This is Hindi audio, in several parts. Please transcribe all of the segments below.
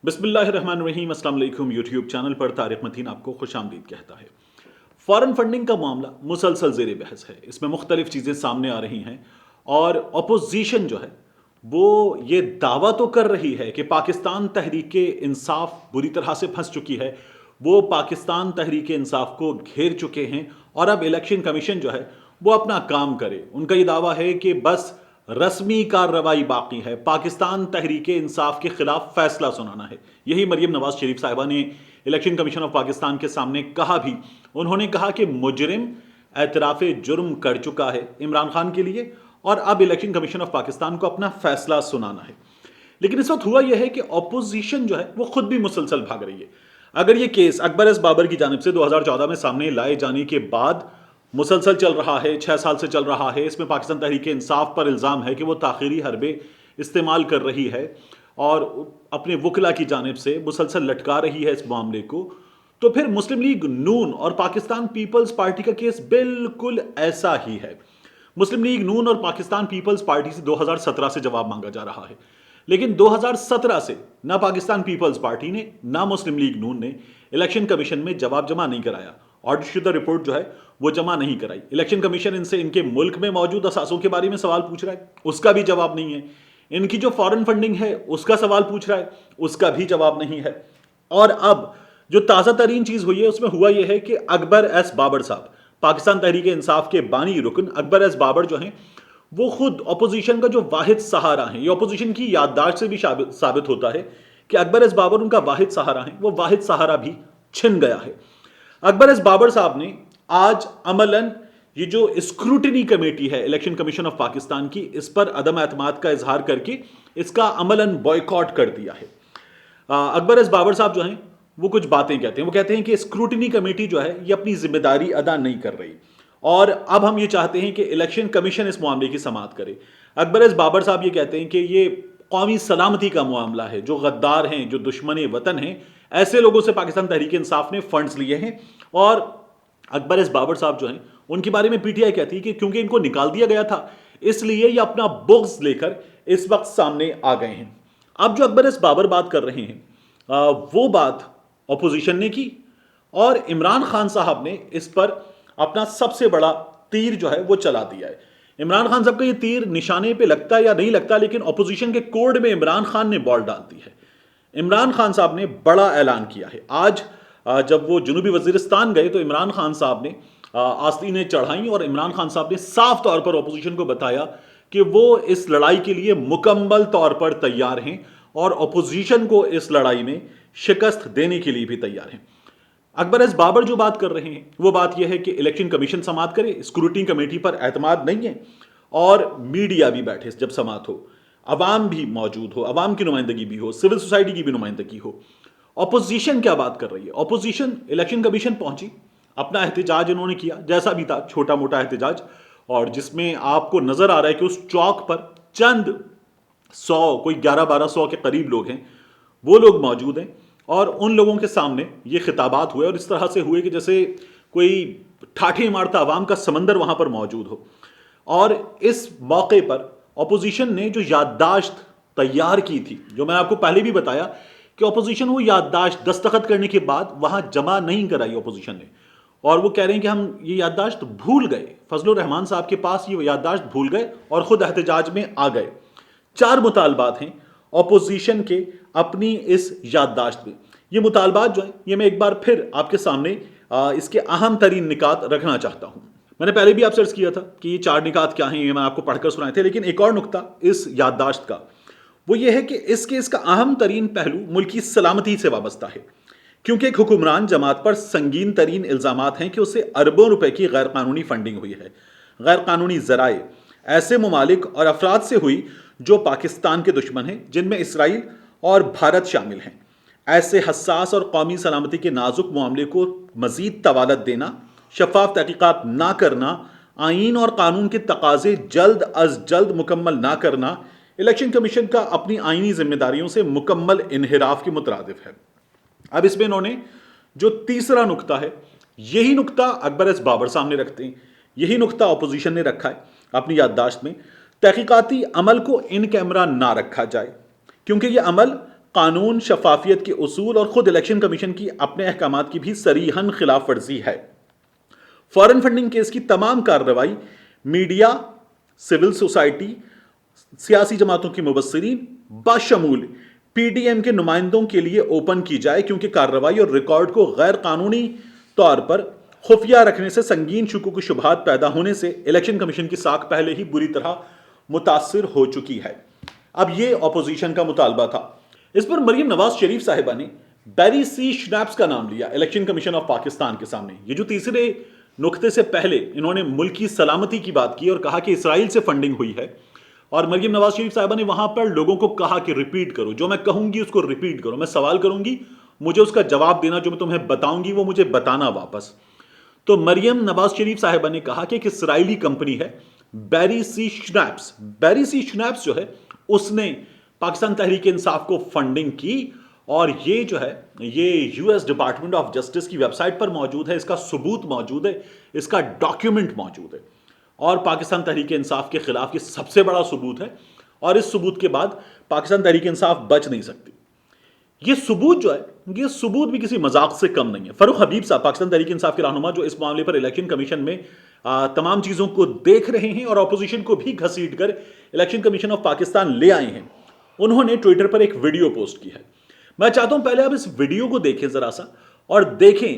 बिस्मिल्लाहिर्रहमानिर्रहीम अस्सलाम वालेकुम। यूट्यूब चैनल पर तारिक मतीन आपको खुशामदीद कहता है। फॉरेन फंडिंग का मामला मुसलसल ज़ेर बहस है। इसमें मुख्तलिफ चीज़ें सामने आ रही हैं और अपोजिशन जो है वो ये दावा तो कर रही है कि पाकिस्तान तहरीक इंसाफ बुरी तरह से फंस चुकी है। वो पाकिस्तान तहरीक इंसाफ को घेर चुके हैं और अब इलेक्शन कमीशन जो है वो अपना काम करे। उनका ये दावा है कि बस रस्मी कार्रवाई बाकी है, पाकिस्तान तहरीक इंसाफ के खिलाफ फैसला सुनाना है। यही मरियम नवाज शरीफ साहिबा ने इलेक्शन कमीशन ऑफ पाकिस्तान के सामने कहा भी। उन्होंने कहा कि मुजरिम एतराफ़ जुर्म कर चुका है इमरान खान के लिए और अब इलेक्शन कमीशन ऑफ पाकिस्तान को अपना फैसला सुनाना है। लेकिन इस वक्त हुआ यह है कि अपोजिशन जो है वो खुद भी मुसलसल भाग रही है। अगर ये केस अकबर एस बाबर की जानिब से 2014 में सामने लाए जाने के बाद मुसलसल चल रहा है, 6 साल से चल रहा है, इसमें पाकिस्तान तहरीक इंसाफ पर इल्ज़ाम है कि वो ताख़ीरी हरबे इस्तेमाल कर रही है और अपने वकला की जानिब से मुसलसल लटका रही है इस मामले को, तो फिर मुस्लिम लीग नून और पाकिस्तान पीपल्स पार्टी का केस बिल्कुल ऐसा ही है। मुस्लिम लीग नून और पाकिस्तान पीपल्स पार्टी से 2017 से जवाब मांगा जा रहा है, लेकिन 2017 से ना पाकिस्तान पीपल्स पार्टी ने ना मुस्लिम लीग नून ने इलेक्शन कमीशन में जवाब जमा नहीं कराया। ऑडिट शुदा रिपोर्ट जो है वो जमा नहीं कराई। इलेक्शन कमीशन इनसे इनके मुल्क में मौजूद असासों के बारे में सवाल पूछ रहा है, उसका भी जवाब नहीं है। इनकी जो फॉरेन फंडिंग है उसका सवाल पूछ रहा है, उसका भी जवाब नहीं है। और अब जो ताज़ा तरीन चीज़ हुई है उसमें हुआ यह है कि अकबर एस बाबर साहब, पाकिस्तान तहरीक इंसाफ के बानी रुकन अकबर एस बाबर जो हैं वो खुद अपोजिशन का जो वाहिद सहारा है। ये अपोजिशन की याददाश्त से भी साबित होता है कि अकबर एस बाबर उनका वाहिद सहारा है, वो वाहिद सहारा भी छिन गया है। अकबर एस बाबर साहब ने आज अमलन ये जो स्क्रूटिनी कमेटी है इलेक्शन कमीशन ऑफ पाकिस्तान की, इस पर अदम एतमाद का इजहार करके इसका अमलन बॉयकॉट कर दिया है। अकबर एस बाबर साहब जो हैं वो कुछ बातें कहते हैं। वो कहते हैं कि स्क्रूटिनी कमेटी जो है ये अपनी जिम्मेदारी अदा नहीं कर रही और अब हम ये चाहते हैं कि इलेक्शन कमीशन इस मामले की समाअत करे। अकबर एस बाबर साहब ये कहते हैं कि ये कौमी सलामती का मामला है। जो गद्दार हैं, जो दुश्मन वतन हैं, ऐसे लोगों से पाकिस्तान तहरीक इंसाफ ने फंड्स लिए हैं। और अकबर एस बाबर साहब जो हैं उनके बारे में पीटीआई कहती है कि क्योंकि इनको निकाल दिया गया था इसलिए ये अपना बुग़्ज़ लेकर इस वक्त सामने आ गए हैं। अब जो अकबर एस बाबर बात कर रहे हैं वो बात अपोजिशन ने की और इमरान खान साहब ने इस पर अपना सबसे बड़ा तीर जो है वो चला दिया है। इमरान खान साहब का ये तीर निशाने पे लगता या नहीं लगता, लेकिन अपोजिशन के कोड में इमरान खान ने बॉल डाल दी है। इमरान खान साहब ने बड़ा ऐलान किया है। आज जब वो जनूबी वजीरिस्तान गए तो इमरान खान साहब ने आस्तीनें चढ़ाई और इमरान खान साहब ने साफ तौर पर अपोजिशन को बताया कि वो इस लड़ाई के लिए मुकम्मल तौर पर तैयार हैं और अपोजिशन को इस लड़ाई में शिकस्त देने के लिए भी तैयार हैं। अकबर एस बाबर जो बात कर रहे हैं वो बात यह है कि इलेक्शन कमीशन समाअत करे, स्क्रूटिनी कमेटी पर एतमाद नहीं है और मीडिया भी बैठे जब समाअत हो, अवाम भी मौजूद हो, अवाम की नुमाइंदगी भी हो, सिविल सोसाइटी की भी नुमाइंदगी हो। अपोजिशन क्या बात कर रही है? अपोजिशन इलेक्शन कमीशन पहुंची, अपना एहतजाज इन्होंने किया, जैसा भी था छोटा मोटा एहतजाज, और जिसमें आपको नजर आ रहा है कि उस चौक पर चंद 100, कोई 11-1200 के करीब लोग हैं, वो लोग मौजूद हैं और उन लोगों के सामने ये खिताबात हुए और इस तरह से हुए कि जैसे कोई ठाठे मारता अवाम का समंदर वहां पर मौजूद हो। और इस मौके पर अपोजिशन ने जो याददाश्त तैयार की थी, जो मैंने आपको पहले भी बताया कि अपोजिशन वो याददाश्त दस्तखत करने के बाद वहां जमा नहीं कराई अपोजिशन ने, और वो कह रहे हैं कि हम ये याददाश्त भूल गए, फजलुर रहमान साहब के पास ये याददाश्त भूल गए और खुद एहतजाज में आ गए। 4 मुतालबात हैं अपोजिशन के अपनी इस याददाश्त में। ये मुतालबात जो है ये मैं एक बार फिर आपके सामने इसके अहम तरीन निकात रखना चाहता हूं। मैंने पहले भी आपसे अर्ज किया था कि ये 4 निकात क्या हैं, ये मैं आपको पढ़कर सुनाए थे, लेकिन एक और नुकता इस याददाश्त का वो ये है कि इस केस का अहम तरीन पहलू मुल्की सलामती से वाबस्ता है, क्योंकि एक हुक्मरान जमात पर संगीन तरीन इल्ज़ामात हैं कि उसे अरबों रुपए की गैर कानूनी फंडिंग हुई है। गैर कानूनी ज़राए ऐसे ममालिक और अफराद से हुई जो पाकिस्तान के दुश्मन हैं, जिनमें इसराइल और भारत शामिल हैं। ऐसे हसास और कौमी सलामती के नाजुक मामले को मज़ीद तवालत देना, शफाफ तहकीकात ना करना, आइन और कानून के तकाजे जल्द अज जल्द मुकम्मल ना करना इलेक्शन कमीशन का अपनी आइनी जिम्मेदारियों से मुकम्मल इन्हिराफ के मुतरादिफ है। अब इसमें इन्होंने जो तीसरा नुक्ता है, यही नुक्ता अकबर एस बाबर सामने रखते हैं, यही नुक्ता अपोजिशन ने रखा है अपनी याददाश्त में। तहकीकाती अमल को इन कैमरा ना रखा जाए, क्योंकि यह अमल कानून, शफाफियत के उसूल और खुद इलेक्शन कमीशन की अपने अहकामात की भी सरीहन खिलाफ वर्जी है। फॉरेन फंडिंग केस की तमाम कार्रवाई मीडिया, सिविल सोसाइटी, सियासी जमातों की मुबस्सिरीन बशमूल पीडीएम के नुमाइंदों के लिए ओपन की जाए, क्योंकि कार्रवाई और रिकॉर्ड को गैर कानूनी तौर पर खुफिया रखने से संगीन शुकूक शुबहात पैदा होने से इलेक्शन कमीशन की साख पहले ही बुरी तरह मुतासिर हो चुकी है। अब यह ऑपोजिशन का मुतालबा था। इस पर मरियम नवाज शरीफ साहिबा ने बैरी सी स्नैप्स का नाम लिया इलेक्शन कमीशन ऑफ पाकिस्तान के सामने। ये जो तीसरे नुक्ते से पहले इन्होंने मुल्क की सलामती की बात की और कहा कि इसराइल से फंडिंग हुई है, और मरियम नवाज शरीफ साहिबा ने वहां पर लोगों को कहा कि रिपीट करो, जो मैं कहूंगी उसको रिपीट करो, मैं सवाल करूंगी मुझे उसका जवाब देना, जो मैं तुम्हें बताऊंगी वो मुझे बताना वापस। तो मरियम नवाज शरीफ साहिबा ने कहा कि एक इसराइली कंपनी है बैरी सी स्नैप्स, बैरी सी स्नैप्स जो है उसने पाकिस्तान तहरीक इंसाफ को फंडिंग की, और ये जो है ये यूएस डिपार्टमेंट ऑफ जस्टिस की वेबसाइट पर मौजूद है, इसका सबूत मौजूद है, इसका डॉक्यूमेंट मौजूद है, और पाकिस्तान तहरीक इंसाफ के खिलाफ ये सबसे बड़ा सबूत है, और इस सबूत के बाद पाकिस्तान तहरीक इंसाफ बच नहीं सकती। ये सबूत जो है ये सबूत भी किसी मजाक से कम नहीं है। फरूख हबीब साहब पाकिस्तान तहरीक इंसाफ के रहनुमा, जो इस मामले पर इलेक्शन कमीशन में तमाम चीजों को देख रहे हैं और अपोजिशन को भी घसीट कर इलेक्शन कमीशन ऑफ पाकिस्तान ले आए हैं, उन्होंने ट्विटर पर एक वीडियो पोस्ट की है। मैं चाहता हूं पहले आप इस वीडियो को देखें जरा सा, और देखें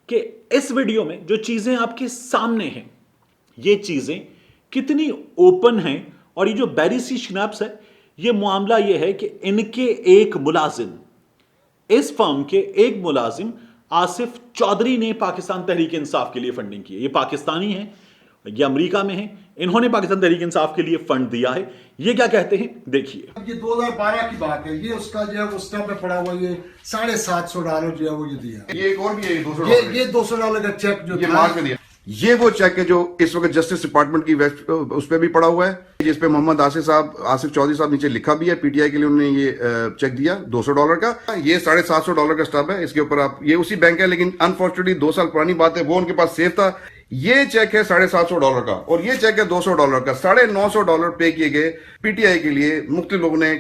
कि इस वीडियो में जो चीजें आपके सामने हैं ये चीजें कितनी ओपन हैं। और ये जो बैरी सी स्नैप्स है, ये मामला ये है कि इनके एक मुलाजिम, इस फर्म के एक मुलाजिम आसिफ चौधरी ने पाकिस्तान तहरीक इंसाफ के लिए फंडिंग की है। ये पाकिस्तानी है, ये अमेरिका में है, इन्होंने पाकिस्तान तहरीक इंसाफ के लिए फंड दिया है। ये क्या कहते हैं देखिए। ये 2012 की बात है, ये उसका जो है उस टाइम पे पड़ा हुआ ये $750 जो है वो ये दिया। ये एक और भी है, $200 ये $200 का चेक जो ये मार्च में दिया। ये वो चेक है जो इस वक्त जस्टिस डिपार्टमेंट की उस पर भी पड़ा हुआ है, जिसपे मोहम्मद आसिफ चौधरी साहब नीचे लिखा भी है। पीटीआई के लिए उन्होंने ये चेक दिया $200 का। ये $750 का स्टब है, इसके ऊपर आप, ये उसी बैंक है, लेकिन अनफॉर्चुनेटली 2 साल पुरानी बात है, वो उनके पास सेफ था। ये चेक है $750 का, और ये चेक है $200 का। $950 पे किए गए पीटीआई के लिए, मुख्तलिफ लोगों ने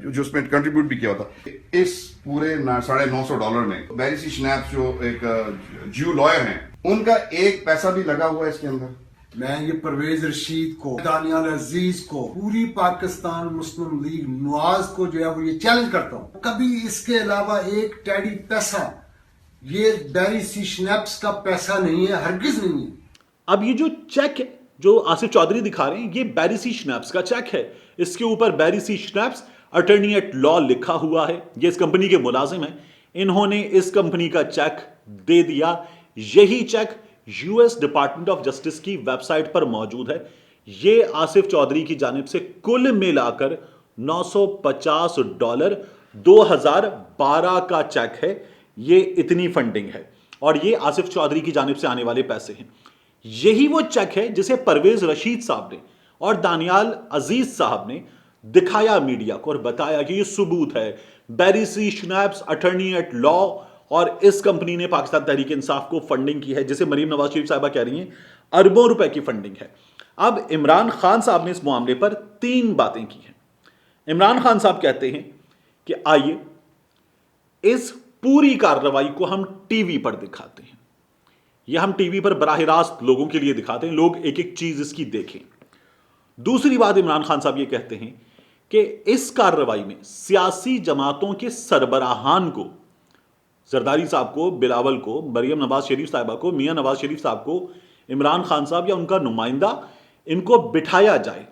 जो उसमें कंट्रीब्यूट भी किया था। इस पूरे $950 में बैरी सी स्नैप्स जो एक ज्यू लॉयर हैं, उनका एक पैसा भी लगा हुआ है इसके अंदर। मैं ये परवेज रशीद को, दानियाल अजीज को, पूरी पाकिस्तान मुस्लिम लीग नवाज को जो है वो ये चैलेंज करता हूँ, कभी इसके अलावा एक टेडी पैसा ये बैरी सी स्नैप्स का पैसा नहीं है, हरगिज नहीं है। अब ये जो चेक है जो आसिफ चौधरी दिखा रहे हैं, ये बैरी सी स्नैप्स का चेक है। इसके ऊपर बैरी सी स्नैप्स अटर्नी एट लॉ लिखा हुआ है। ये इस कंपनी के मुलाजिम हैं, इन्होंने इस कंपनी का चेक दे दिया। यही check US department of justice की वेबसाइट पर मौजूद है। ये आसिफ चौधरी की जानिब से कुल मिलाकर $950 2012 का चेक है। ये इतनी फंडिंग है, और ये आसिफ चौधरी की जानिब से आने वाले पैसे हैं। यही वो चेक है जिसे परवेज रशीद साहब ने और दानियाल अजीज साहब ने दिखाया मीडिया को और बताया कि ये सबूत है, बैरी सी स्नैप्स अटर्नी एट लॉ, और इस कंपनी ने पाकिस्तान तहरीक इंसाफ को फंडिंग की है, जिसे मरीम नवाज शरीफ साहिबा कह रही हैं अरबों रुपए की फंडिंग है। अब इमरान खान साहब ने इस मामले पर 3 बातें की हैं। इमरान खान साहब कहते हैं कि आइए इस पूरी कार्रवाई को हम टीवी पर दिखाते हैं, यह हम टीवी पर बराह रास्त लोगों के लिए दिखाते हैं, लोग एक एक चीज इसकी देखें। दूसरी बात इमरान खान साहब ये कहते हैं कि इस कार्रवाई में सियासी जमातों के सरबराहान को, जरदारी साहब को, बिलावल को, मरियम नवाज शरीफ साहिबा को, मियां नवाज शरीफ साहब को, इमरान खान साहब या उनका नुमाइंदा, इनको बिठाया जाए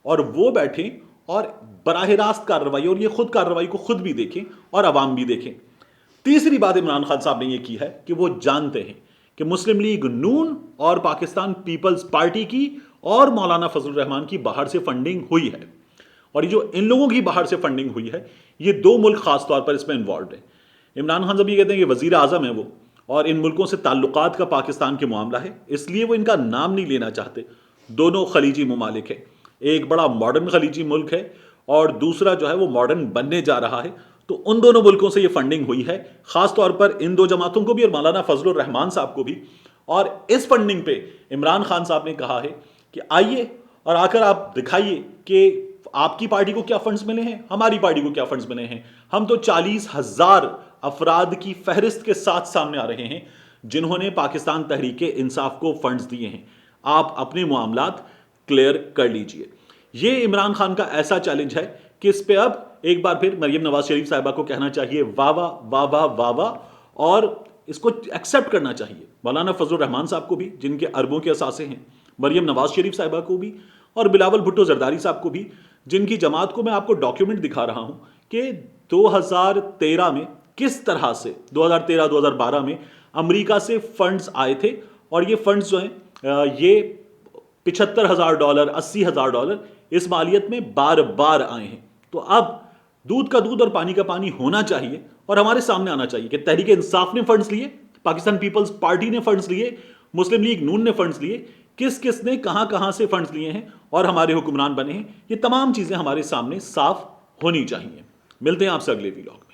और वो बैठें और बराह रास्त कार्रवाई, और ये खुद कार्रवाई को खुद भी देखें और अवाम भी देखें। तीसरी बात इमरान खान साहब ने यह की है कि वो जानते हैं कि मुस्लिम लीग नून और पाकिस्तान पीपल्स पार्टी की और मौलाना फजल रहमान की बाहर से फंडिंग हुई है, और ये जो इन लोगों की बाहर से फंडिंग हुई है, ये 2 मुल्क खास तौर पर इसमें इन्वॉल्व है। इमरान खान साहब ये कहते हैं कि वजीर आजम है वो, और इन मुल्कों से ताल्लुकात का पाकिस्तान के मामला है, इसलिए वो इनका नाम नहीं लेना चाहते। दोनों खलीजी ममालिक है, एक बड़ा मॉडर्न खलीजी मुल्क है और दूसरा जो है वो मॉडर्न बनने जा रहा है। तो उन दोनों मुल्कों से ये फंडिंग हुई है, खास तौर पर इन 2 जमातों को भी और मौलाना फजल रहमान साहब को भी। और इस फंडिंग पे इमरान खान साहब ने कहा है कि आइए और आकर आप दिखाइए कि आपकी पार्टी को क्या फंड्स मिले हैं, हमारी पार्टी को क्या फंड्स मिले हैं। हम तो 40,000 अफराद की फहरिस्त के साथ सामने आ रहे हैं जिन्होंने पाकिस्तान तहरीक इंसाफ को फंड्स दिए हैं। आप अपने मामलात क्लियर कर लीजिए। ये इमरान खान का ऐसा चैलेंज है कि इस पे अब एक बार फिर मरियम नवाज शरीफ साहिबा को कहना चाहिए वाह वाह वाह वाह वाह वाह, और इसको एक्सेप्ट करना चाहिए मौलाना फजल रहमान साहब को भी, जिनके अरबों के असासे हैं, मरियम नवाज शरीफ साहिबा को भी, और बिलावल भुट्टो जरदारी साहब को भी, जिनकी जमात को मैं आपको डॉक्यूमेंट दिखा रहा हूं कि 2013 में किस तरह से 2013-2012 में अमेरिका से फंड्स आए थे, और ये फंड्स जो हैं ये $75,000 $80,000 इस मालियत में बार बार आए हैं। तो अब दूध का दूध और पानी का पानी होना चाहिए और हमारे सामने आना चाहिए कि तहरीक इंसाफ ने फंड्स लिए, पाकिस्तान पीपल्स पार्टी ने फंड्स लिए, मुस्लिम लीग नून ने फंड्स लिए, किस किस ने कहां कहां से फंड्स लिए हैं और हमारे हुक्मरान बने हैं। ये तमाम चीजें हमारे सामने साफ होनी चाहिए। मिलते हैं आपसे अगले वीडियो में।